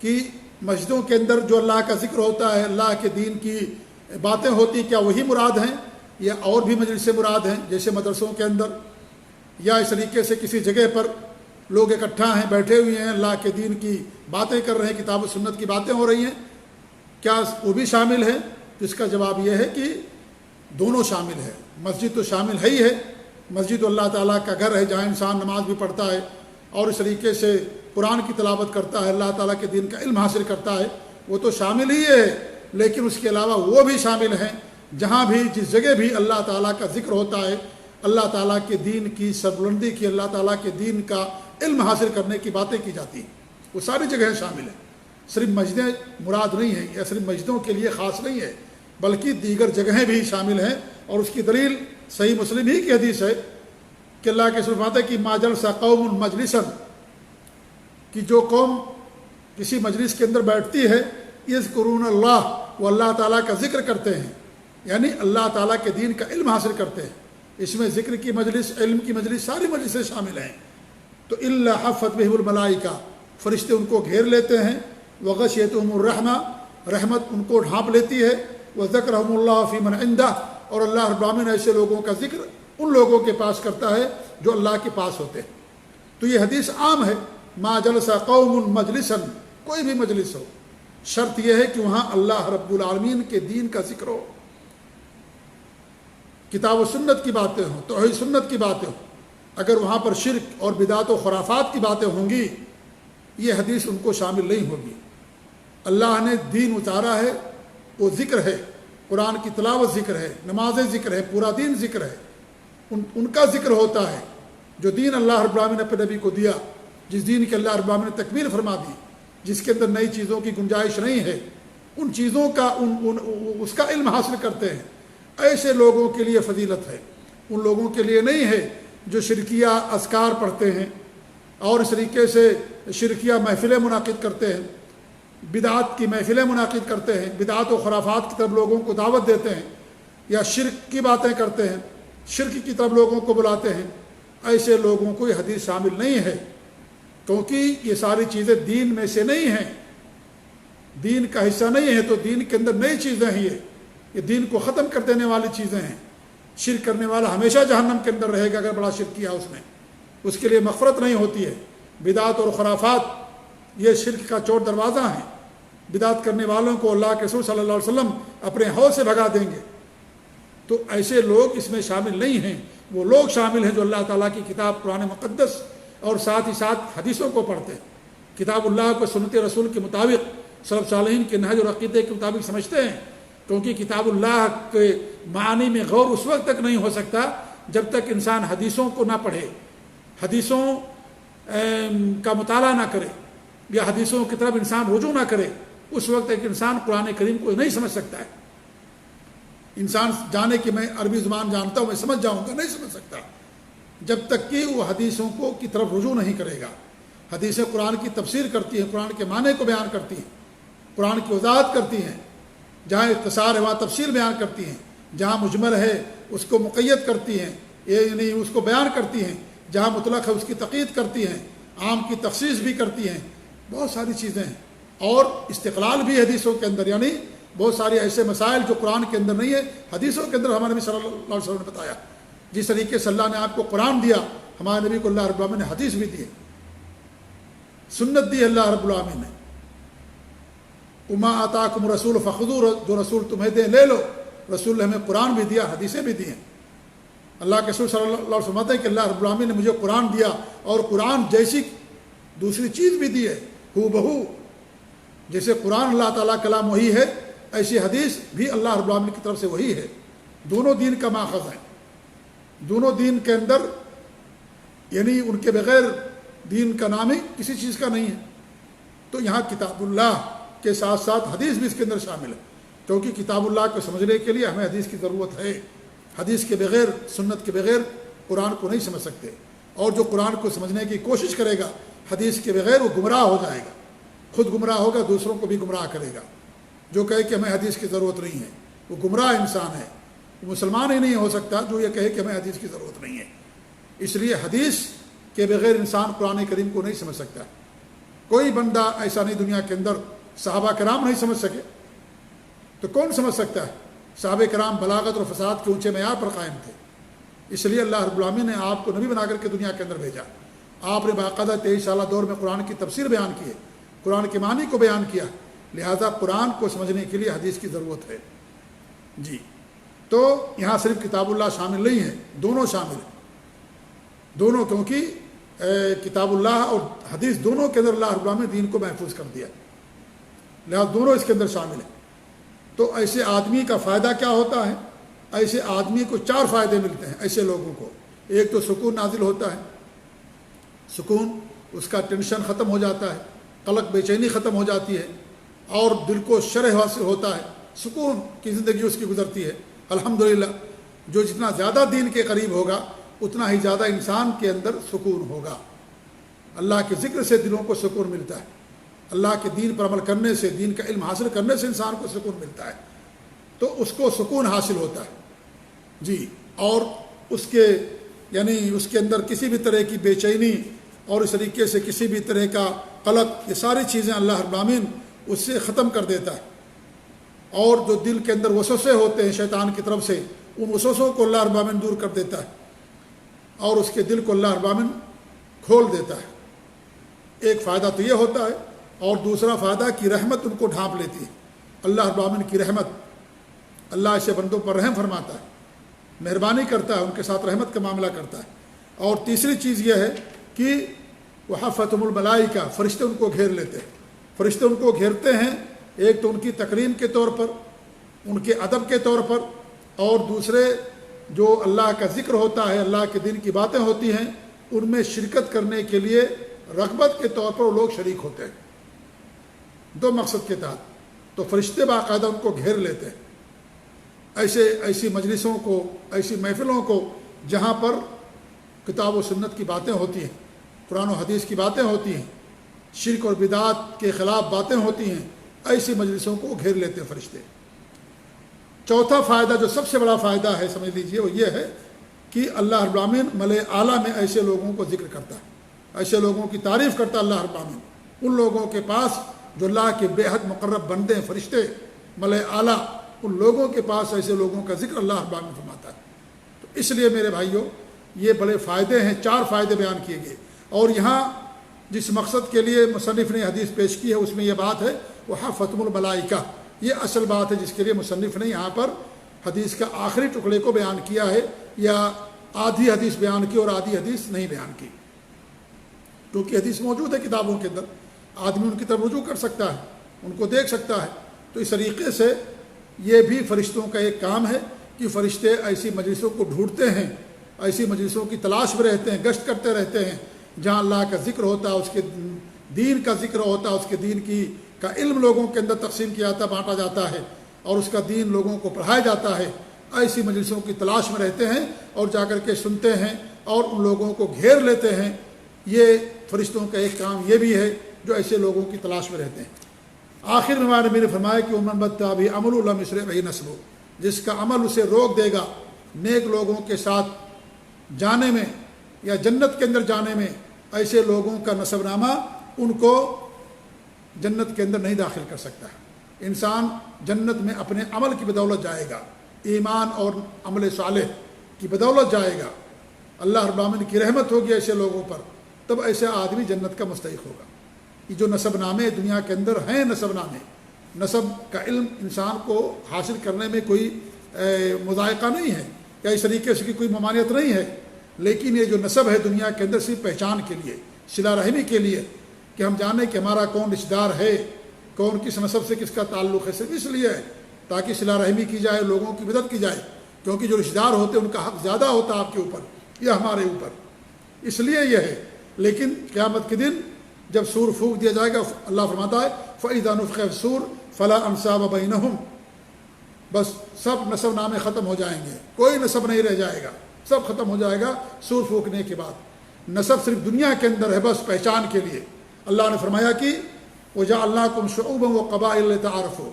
کہ مسجدوں کے اندر جو اللہ کا ذکر ہوتا ہے، اللہ کے دین کی باتیں ہوتی کیا وہی مراد ہیں، یا اور بھی مجلسیں مراد ہیں جیسے مدرسوں کے اندر، یا اس طریقے سے کسی جگہ پر لوگ اکٹھا ہیں، بیٹھے ہوئے ہیں، اللہ کے دین کی باتیں کر رہے ہیں، کتاب و سنت کی باتیں ہو رہی ہیں، کیا وہ بھی شامل ہے؟ تو اس کا جواب یہ ہے کہ دونوں شامل ہے۔ مسجد تو شامل ہے ہی ہے، مسجد تو اللہ تعالیٰ کا گھر ہے جہاں انسان نماز بھی پڑھتا ہے اور اس طریقے سے قرآن کی تلاوت کرتا ہے، اللہ تعالیٰ کے دین کا علم حاصل کرتا ہے، وہ تو شامل ہی ہے، لیکن اس کے علاوہ وہ بھی شامل ہیں جہاں بھی جس جگہ بھی اللہ تعالیٰ کا ذکر ہوتا ہے، اللہ تعالیٰ کے دین کی سربلندی کی، اللہ تعالیٰ کے دین کا علم حاصل کرنے کی باتیں کی جاتی ہیں، وہ ساری جگہیں شامل ہیں۔ صرف مسجدیں مراد نہیں ہیں، یا صرف مسجدوں کے لیے خاص نہیں ہے، بلکہ دیگر جگہیں بھی شامل ہیں، اور اس کی دلیل صحیح مسلم ہی کی حدیث ہے کہ اللہ کے رسول فرماتے ہیں کہ ما جلس قوم مجلسا، کہ جو قوم کسی مجلس کے اندر بیٹھتی ہے، یذکرون اللہ، وہ اللہ تعالیٰ کا ذکر کرتے ہیں، یعنی اللہ تعالیٰ کے دین کا علم حاصل کرتے ہیں، اس میں ذکر کی مجلس، علم کی مجلس، ساری مجلسیں شامل ہیں، تو الا حفت بہم الملائکہ، فرشتے ان کو گھیر لیتے ہیں، وغشیتہم الرحمہ، رحمت ان کو ڈھانپ لیتی ہے، وذکرہم اللہ فی من عندہ، اور اللہ رب العالمین ایسے لوگوں کا ذکر ان لوگوں کے پاس کرتا ہے جو اللہ کے پاس ہوتے ہیں۔ تو یہ حدیث عام ہے، ما جلس قوم مجلسا، کوئی بھی مجلس ہو، شرط یہ ہے کہ وہاں اللہ رب العالمین کے دین کا ذکر ہو، کتاب و سنت کی باتیں ہوں، توحید سنت کی باتیں ہوں۔ اگر وہاں پر شرک اور بدعت و خرافات کی باتیں ہوں گی، یہ حدیث ان کو شامل نہیں ہوگی۔ اللہ نے دین اتارا ہے وہ ذکر ہے، قرآن کی تلاوت ذکر ہے، نمازیں ذکر ہے، پورا دین ذکر ہے، ان کا ذکر ہوتا ہے۔ جو دین اللہ رب العالمین نے اپنے نبی کو دیا، جس دین کے اللہ رب العالمین نے تکمیل فرما دی، جس کے اندر نئی چیزوں کی گنجائش نہیں ہے، ان چیزوں کا اس کا علم حاصل کرتے ہیں، ایسے لوگوں کے لیے فضیلت ہے۔ ان لوگوں کے لیے نہیں ہے جو شرکیہ اذکار پڑھتے ہیں اور اس طریقے سے شرکیہ محفلیں منعقد کرتے ہیں، بدعات کی محفلیں منعقد کرتے ہیں، بدعات و خرافات کی طرف لوگوں کو دعوت دیتے ہیں، یا شرک کی باتیں کرتے ہیں، شرک کی طرف لوگوں کو بلاتے ہیں۔ ایسے لوگوں کو یہ حدیث شامل نہیں ہے، کیونکہ یہ ساری چیزیں دین میں سے نہیں ہیں، دین کا حصہ نہیں ہے، تو دین کے اندر نئی چیزیں ہیں، یہ دین کو ختم کر دینے والی چیزیں ہیں۔ شرک کرنے والا ہمیشہ جہنم کے اندر رہے گا اگر بڑا شرک کیا اس نے، اس کے لیے مغفرت نہیں ہوتی ہے۔ بدعات اور خرافات یہ شرک کا چور دروازہ ہیں، بدعات کرنے والوں کو اللہ کے رسول صلی اللہ علیہ وسلم اپنے حوض سے بھگا دیں گے۔ تو ایسے لوگ اس میں شامل نہیں ہیں، وہ لوگ شامل ہیں جو اللہ تعالیٰ کی کتاب قرآن مقدس اور ساتھ ہی ساتھ حدیثوں کو پڑھتے ہیں، کتاب اللہ کو سنت رسول کے مطابق، سلف صالحین کے نہج اور عقیدے کے مطابق سمجھتے ہیں، کیونکہ کتاب اللہ کے معنی میں غور اس وقت تک نہیں ہو سکتا جب تک انسان حدیثوں کو نہ پڑھے، حدیثوں کا مطالعہ نہ کرے، یا حدیثوں کی طرف انسان رجوع نہ کرے، اس وقت ایک انسان قرآن کریم کو نہیں سمجھ سکتا ہے۔ انسان جانے کہ میں عربی زبان جانتا ہوں، میں سمجھ جاؤں گا، نہیں سمجھ سکتا جب تک کہ وہ حدیثوں کی طرف رجوع نہیں کرے گا۔ حدیثیں قرآن کی تفسیر کرتی ہیں، قرآن کے معنی کو بیان کرتی ہیں، قرآن کی وضاحت کرتی ہیں، جہاں اختصار ہے وہاں تفصیل بیان کرتی ہیں، جہاں مجمل ہے اس کو مقید کرتی ہیں، یعنی اس کو بیان کرتی ہیں، جہاں مطلق ہے اس کی تقیید کرتی ہیں، عام کی تخصیص بھی کرتی ہیں، بہت ساری چیزیں ہیں۔ اور استقلال بھی حدیثوں کے اندر، یعنی بہت سارے ایسے مسائل جو قرآن کے اندر نہیں ہے، حدیثوں کے اندر ہمارے نبی صلی اللہ علیہ وسلم نے بتایا۔ جس طریقے سے اللہ نے آپ کو قرآن دیا، ہمارے نبی کو اللہ رب العالمین نے حدیث بھی دی، سنت دی اللہ رب العالمین نے۔ وما آتاکم رسول فخذوہ، جو رسول تمہیں دے لے لو۔ رسول نے ہمیں قرآن بھی دیا، حدیثیں بھی دی ہیں۔ اللہ کے رسول صلی اللہ علیہ وسلم فرماتے ہیں کہ اللہ رب العالمین نے مجھے قرآن دیا اور قرآن جیسی دوسری چیز بھی دی ہے، ہو بہو، جیسے قرآن اللہ تعالیٰ کلام وہی ہے، ایسی حدیث بھی اللہ رب العالمین کی طرف سے وہی ہے۔ دونوں دین کا ماخذ ہے، دونوں دین کے اندر، یعنی ان کے بغیر دین کا نام ہی کسی چیز کا نہیں ہے۔ تو یہاں کتاب اللہ کے ساتھ ساتھ حدیث بھی اس کے اندر شامل ہے، کیونکہ کتاب اللہ کو سمجھنے کے لیے ہمیں حدیث کی ضرورت ہے۔ حدیث کے بغیر، سنت کے بغیر قرآن کو نہیں سمجھ سکتے، اور جو قرآن کو سمجھنے کی کوشش کرے گا حدیث کے بغیر وہ گمراہ ہو جائے گا، خود گمراہ ہوگا، دوسروں کو بھی گمراہ کرے گا۔ جو کہے کہ ہمیں حدیث کی ضرورت نہیں ہے وہ گمراہ انسان ہے، وہ مسلمان ہی نہیں ہو سکتا جو یہ کہے کہ ہمیں حدیث کی ضرورت نہیں ہے۔ اس لیے حدیث کے بغیر انسان قرآن کریم کو نہیں سمجھ سکتا۔ کوئی بندہ ایسا نہیں دنیا کے اندر، صحابہ کرام نہیں سمجھ سکے تو کون سمجھ سکتا ہے؟ صحابہ کرام بلاغت اور فصاحت کے اونچے معیار پر قائم تھے، اس لیے اللہ رب العالمین نے آپ کو نبی بنا کر کے دنیا کے اندر بھیجا۔ آپ نے باقاعدہ 23 سالہ دور میں قرآن کی تفسیر بیان کی ہے، قرآن کے معنی کو بیان کیا، لہذا قرآن کو سمجھنے کے لیے حدیث کی ضرورت ہے۔ جی، تو یہاں صرف کتاب اللہ شامل نہیں ہے، دونوں شامل ہیں، دونوں، کیونکہ کتاب اللہ اور حدیث دونوں کے اندر اللہ رب العالمین نے دین کو محفوظ کر دیا، لہذا دونوں اس کے اندر شامل ہیں۔ تو ایسے آدمی کا فائدہ کیا ہوتا ہے؟ ایسے آدمی کو 4 فائدے ملتے ہیں ایسے لوگوں کو۔ ایک تو سکون نازل ہوتا ہے، سکون، اس کا ٹینشن ختم ہو جاتا ہے، قلق بے چینی ختم ہو جاتی ہے، اور دل کو شرح حاصل ہوتا ہے، سکون کی زندگی اس کی گزرتی ہے۔ الحمدللہ، جو جتنا زیادہ دین کے قریب ہوگا اتنا ہی زیادہ انسان کے اندر سکون ہوگا۔ اللہ کے ذکر سے دلوں کو سکون ملتا ہے، اللہ کے دین پر عمل کرنے سے، دین کا علم حاصل کرنے سے انسان کو سکون ملتا ہے، تو اس کو سکون حاصل ہوتا ہے۔ جی، اور اس کے یعنی اس کے اندر کسی بھی طرح کی بے چینی اور اس طریقے سے کسی بھی طرح کا قلق، یہ ساری چیزیں اللہ رب العالمین اس سے ختم کر دیتا ہے۔ اور جو دل کے اندر وسوسے ہوتے ہیں شیطان کی طرف سے، ان وسوسوں کو اللہ رب العالمین دور کر دیتا ہے، اور اس کے دل کو اللہ رب العالمین کھول دیتا ہے۔ ایک فائدہ تو یہ ہوتا ہے، اور دوسرا فائدہ کی رحمت ان کو ڈھانپ لیتی ہے، اللہ رب العالمین کی رحمت، اللہ ایسے بندوں پر رحم فرماتا ہے، مہربانی کرتا ہے، ان کے ساتھ رحمت کا معاملہ کرتا ہے۔ اور تیسری چیز یہ ہے کہ وحفتہم الملائکہ، فرشتے ان کو گھیر لیتے ہیں، فرشتے ان کو گھیرتے ہیں، ایک تو ان کی تکریم کے طور پر، ان کے ادب کے طور پر، اور دوسرے جو اللہ کا ذکر ہوتا ہے، اللہ کے دین کی باتیں ہوتی ہیں، ان میں شرکت کرنے کے لیے رغبت کے طور پر وہ لوگ شریک ہوتے ہیں، دو مقصد کے تحت۔ تو فرشتے باقاعدہ ان کو گھیر لیتے ہیں، ایسی مجلسوں کو، ایسی محفلوں کو جہاں پر کتاب و سنت کی باتیں ہوتی ہیں، قرآن و حدیث کی باتیں ہوتی ہیں، شرک اور بدعات کے خلاف باتیں ہوتی ہیں، ایسی مجلسوں کو گھیر لیتے ہیں فرشتے۔ چوتھا فائدہ جو سب سے بڑا فائدہ ہے سمجھ لیجئے، وہ یہ ہے کہ اللہ رب العالمین ملأ اعلیٰ میں ایسے لوگوں کو ذکر کرتا ہے، ایسے لوگوں کی تعریف کرتا ہے اللہ رب العالمین، ان لوگوں کے پاس جو اللہ کے بے حد مقرب بندے ہیں، فرشتے ملأ اعلیٰ، ان لوگوں کے پاس ایسے لوگوں کا ذکر اللہ رب العالمین فرماتا ہے۔ تو اس لیے میرے بھائیوں، یہ بڑے فائدے ہیں، 4 فائدے بیان کیے گئے، اور یہاں جس مقصد کے لیے مصنف نے حدیث پیش کی ہے اس میں یہ بات ہے، وہ ختم الملائکہ، یہ اصل بات ہے جس کے لیے مصنف نے یہاں پر حدیث کا آخری ٹکڑے کو بیان کیا ہے، یا آدھی حدیث بیان کی اور آدھی حدیث نہیں بیان کی، کیونکہ حدیث موجود ہے کتابوں کے اندر، آدمی ان کی طرف رجوع کر سکتا ہے، ان کو دیکھ سکتا ہے۔ تو اس طریقے سے یہ بھی فرشتوں کا ایک کام ہے کہ فرشتے ایسی مجلسوں کو ڈھونڈتے ہیں، ایسی مجلسوں کی تلاش میں رہتے ہیں، گشت کرتے رہتے ہیں جہاں اللہ کا ذکر ہوتا ہے، اس کے دین کا ذکر ہوتا ہے، اس کے دین کا علم لوگوں کے اندر تقسیم کیا جاتا، بانٹا جاتا ہے، اور اس کا دین لوگوں کو پڑھایا جاتا ہے۔ ایسی مجلسوں کی تلاش میں رہتے ہیں اور جا کر کے سنتے ہیں اور ان لوگوں کو گھیر لیتے ہیں۔ یہ فرشتوں کا ایک کام یہ بھی ہے جو ایسے لوگوں کی تلاش میں رہتے ہیں۔ آخر میں ہمارے نبی نے فرمایا کہ امن بتابی عمل لم یسرع بہ نسب، جس کا عمل اسے روک دے گا نیک لوگوں کے ساتھ جانے میں یا جنت کے اندر جانے میں، ایسے لوگوں کا نسب نامہ ان کو جنت کے اندر نہیں داخل کر سکتا ہے۔ انسان جنت میں اپنے عمل کی بدولت جائے گا، ایمان اور عمل صالح کی بدولت جائے گا، اللہ رب العالمین کی رحمت ہوگی ایسے لوگوں پر، تب ایسے آدمی جنت کا مستحق ہوگا۔ یہ جو نسب نامے دنیا کے اندر ہیں، نسب نامے، نسب کا علم انسان کو حاصل کرنے میں کوئی مذائقہ نہیں ہے یا اس طریقے سے کوئی ممانعت نہیں ہے، لیکن یہ جو نسب ہے دنیا کے اندر صرف پہچان کے لیے، صلہ رحمی کے لیے، کہ ہم جانیں کہ ہمارا کون رشتہ دار ہے، کون کس نسب سے کس کا تعلق ہے، صرف اس لیے ہے تاکہ صلہ رحمی کی جائے، لوگوں کی مدد کی جائے، کیونکہ جو رشتہ دار ہوتے ہیں ان کا حق زیادہ ہوتا ہے آپ کے اوپر یا ہمارے اوپر، اس لیے یہ ہے۔ لیکن قیامت کے دن جب سور پھونک دیا جائے گا، اللہ فرماتا ہے فَإِذَا نُفِخَ فِي الصُّورِ فَلَا أَنْسَابَ بَيْنَهُمْ، بس سب نسب نامے ختم ہو جائیں گے، کوئی نسب نہیں رہ جائے گا، سب ختم ہو جائے گا سور پھونکنے کے بعد۔ نسب صرف دنیا کے اندر ہے، بس پہچان کے لیے۔ اللہ نے فرمایا کہ وَجَعَلْنَاكُمْ شُعُوبًا وَقَبَائِلَ لِتَعَارَفُوا،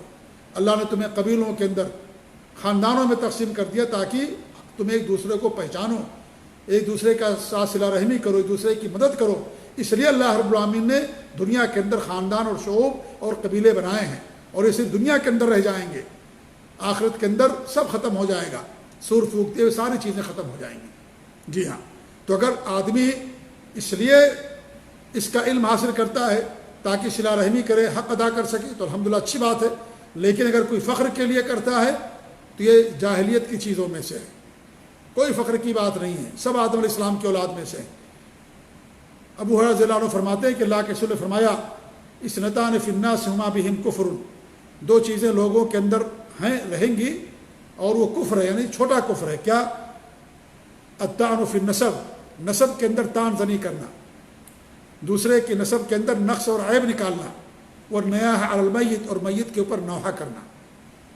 اللہ نے تمہیں قبیلوں کے اندر، خاندانوں میں تقسیم کر دیا تاکہ تم ایک دوسرے کو پہچانو، ایک دوسرے کا ساتھ صلہ رحمی کرو، ایک دوسرے کی مدد کرو۔ اس لیے اللہ رب العالمین نے دنیا کے اندر خاندان اور شعوب اور قبیلے بنائے ہیں، اور یہ صرف دنیا کے اندر رہ جائیں گے، آخرت کے اندر سب ختم ہو جائے گا، سور پھونکتے ہوئے ساری چیزیں ختم ہو جائیں گی۔ جی ہاں، تو اگر آدمی اس لیے اس کا علم حاصل کرتا ہے تاکہ صلہ رحمی کرے، حق ادا کر سکے، تو الحمدللہ اچھی بات ہے، لیکن اگر کوئی فخر کے لیے کرتا ہے تو یہ جاہلیت کی چیزوں میں سے ہے، کوئی فخر کی بات نہیں ہے، سب آدم علیہ السلام کی اولاد میں سے ہیں۔ ابو ہریرہ رضی اللہ عنہ فرماتے ہیں کہ اللہ کے رسول نے فرمایا اثنتان فی الناس ہما بہم کفر، 2 چیزیں لوگوں کے اندر ہیں، رہیں گی، اور وہ کفر ہے، یعنی چھوٹا کفر ہے۔ کیا؟ الطعن فی النسب، نسب کے اندر تان زنی کرنا، دوسرے کے نسب کے اندر نقص اور عیب نکالنا، والنیاح علی المیت، اور میت کے اوپر نوحہ کرنا،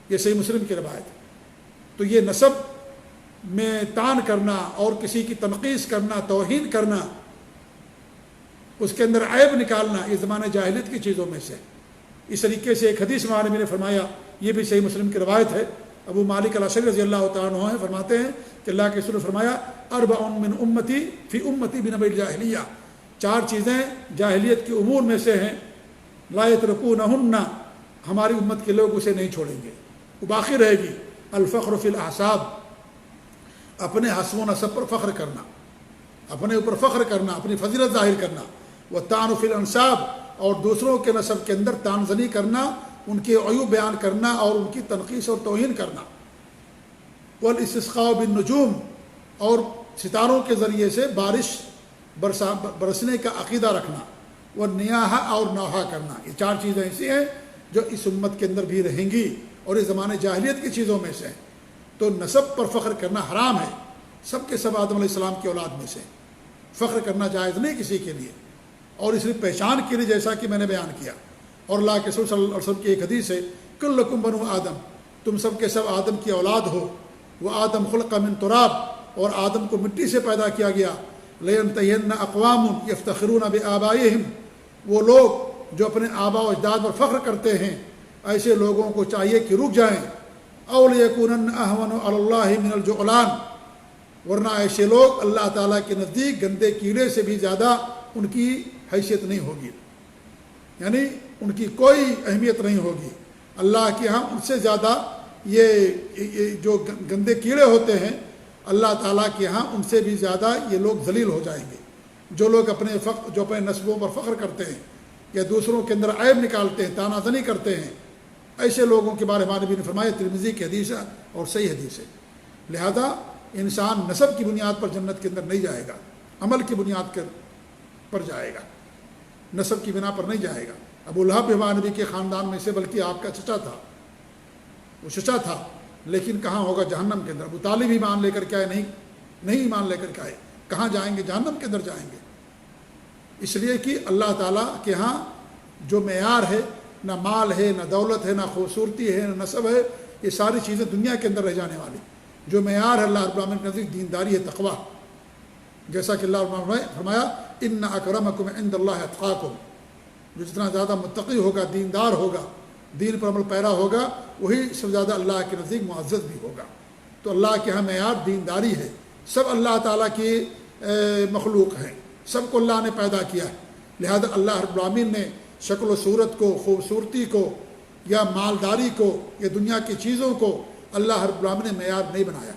یہ صحیح مسلم کی روایت ہے۔ تو یہ نسب میں تان کرنا اور کسی کی تنقیص کرنا، توہین کرنا، اس کے اندر عیب نکالنا، یہ زمانے جاہلیت کی چیزوں میں سے۔ اس طریقے سے ایک حدیث میں نبی نے فرمایا، یہ بھی صحیح مسلم کی روایت ہے، ابو مالک الاشعری رضی اللہ تعالیٰ عنہ ہیں، فرماتے ہیں کہ اللہ کے رسول نے فرمایا اربع من امتی فی امتی بنبی الجاہلیہ، 4 چیزیں جاہلیت کے امور میں سے ہیں، لا یترکونہن، ہماری امت کے لوگ اسے نہیں چھوڑیں گے، وہ باقی رہے گی۔ الفخر فی الاحساب، اپنے حسب و نسب پر فخر کرنا، اپنے اوپر فخر کرنا، اپنی فضیلت ظاہر کرنا، والطعن فی الانساب، اور دوسروں کے نسب کے اندر تانزنی کرنا، ان کے عیوب بیان کرنا اور ان کی تنقیص اور توہین کرنا، والاستسقاء بالنجوم، اور ستاروں کے ذریعے سے بارش برسنے کا عقیدہ رکھنا، والنیاحہ، اور نوحہ کرنا۔ یہ 4 چیزیں ایسی ہیں جو اس امت کے اندر بھی رہیں گی، اور یہ زمانے جاہلیت کی چیزوں میں سے ہیں، تو نسب پر فخر کرنا حرام ہے۔ سب کے سب آدم علیہ السلام کی اولاد میں سے، فخر کرنا جائز نہیں کسی کے لیے، اور اس لیے پہچان کے لیے جیسا کہ میں نے بیان کیا۔ اور اللہ کے رسول صلی اللہ علیہ وسلم کی ایک حدیث ہے، کلکم بنو آدم، تم سب کے سب آدم کی اولاد ہو، وہ آدم خلق من تراب، اور آدم کو مٹی سے پیدا کیا گیا۔ لینتہین اقوام یفتخرون بآبائہم، وہ لوگ جو اپنے آباء و اجداد پر فخر کرتے ہیں، ایسے لوگوں کو چاہیے کہ رک جائیں۔ او لیکونن اہون علی اللہ من الجعلان، ورنہ ایسے لوگ اللہ تعالیٰ کے نزدیک گندے کیڑے سے بھی زیادہ ان کی حیثیت نہیں ہوگی، یعنی ان کی کوئی اہمیت نہیں ہوگی اللہ کے ہاں ان سے زیادہ۔ یہ جو گندے کیڑے ہوتے ہیں اللہ تعالیٰ کے ہاں ان سے بھی زیادہ یہ لوگ ذلیل ہو جائیں گے۔ جو لوگ اپنے نسبوں پر فخر کرتے ہیں یا دوسروں کے اندر عیب نکالتے ہیں، تانا زنی کرتے ہیں، ایسے لوگوں کے بارے میں نبی نے فرمایا، ترمذی کی حدیث ہے اور صحیح حدیث ہے۔ لہذا انسان نسب کی بنیاد پر جنت کے اندر نہیں جائے گا، عمل کی بنیاد پر جائے گا، نسب کی بنا پر نہیں جائے گا۔ ابو لہب ہمارے نبی کے خاندان میں سے بلکہ آپ کا چچا تھا، وہ چچا تھا، لیکن کہاں ہوگا؟ جہنم کے اندر۔ ابو طالب ایمان لے کر کے آئے، نہیں ایمان لے کر کے آئے، کہاں جائیں گے؟ جہنم کے اندر جائیں گے۔ اس لیے کہ اللہ تعالیٰ کے ہاں جو معیار ہے، نہ مال ہے، نہ دولت ہے، نہ خوبصورتی ہے، نہ نسب ہے، یہ ساری چیزیں دنیا کے اندر رہ جانے والی۔ جو معیار ہے اللہ رب العالمین کے نزدیک دینداری ہے، تقویٰ، جیسا کہ اللہ رب العالمین نے فرمایا ان اکرمکم عند اللہ اتقاکم، جو جتنا زیادہ متقی ہوگا، دیندار ہوگا، دین پر عمل پیرا ہوگا، وہی سب سے زیادہ اللہ کے نزدیک معزز بھی ہوگا۔ تو اللہ کے ہاں معیار دینداری ہے۔ سب اللہ تعالیٰ کی مخلوق ہیں، سب کو اللہ نے پیدا کیا ہے، لہذا اللہ رب العالمین نے شکل و صورت کو، خوبصورتی کو، یا مالداری کو، یا دنیا کی چیزوں کو اللہ رب العالمین نے معیار نہیں بنایا۔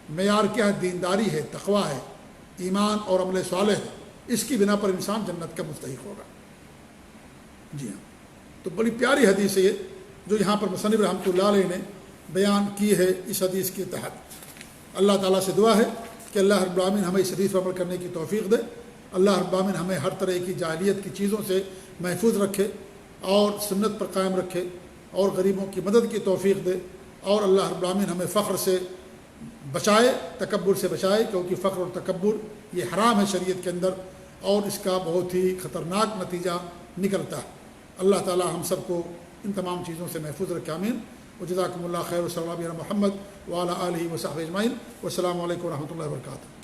معیار کیا ہے؟ دینداری ہے، تقویٰ ہے، ایمان اور عمل صالح ہے۔ اس کی بنا پر انسان جنت کا مستحق ہوگا۔ جی ہاں، تو بڑی پیاری حدیث ہے یہ جو یہاں پر مصنف رحمۃ اللہ علیہ نے بیان کی ہے۔ اس حدیث کے تحت اللہ تعالیٰ سے دعا ہے کہ اللہ رب العالمین ہمیں اس حدیث پر عمل کرنے کی توفیق دے۔ اللہ رب العالمین ہمیں ہر طرح کی جاہلیت کی چیزوں سے محفوظ رکھے اور سنت پر قائم رکھے، اور غریبوں کی مدد کی توفیق دے، اور اللہ رب العالمین ہمیں فخر سے بچائے، تکبر سے بچائے، کیونکہ فخر اور تکبر یہ حرام ہے شریعت کے اندر، اور اس کا بہت ہی خطرناک نتیجہ نکلتا ہے۔ اللہ تعالی ہم سب کو ان تمام چیزوں سے محفوظ رکھے، آمین۔ وجزاکم اللہ خیر، و صلی اللہ علیہ محمد وعلی آلہ وصحبہ اجمعین، والسلام علیکم و رحمۃ اللہ وبرکاتہ۔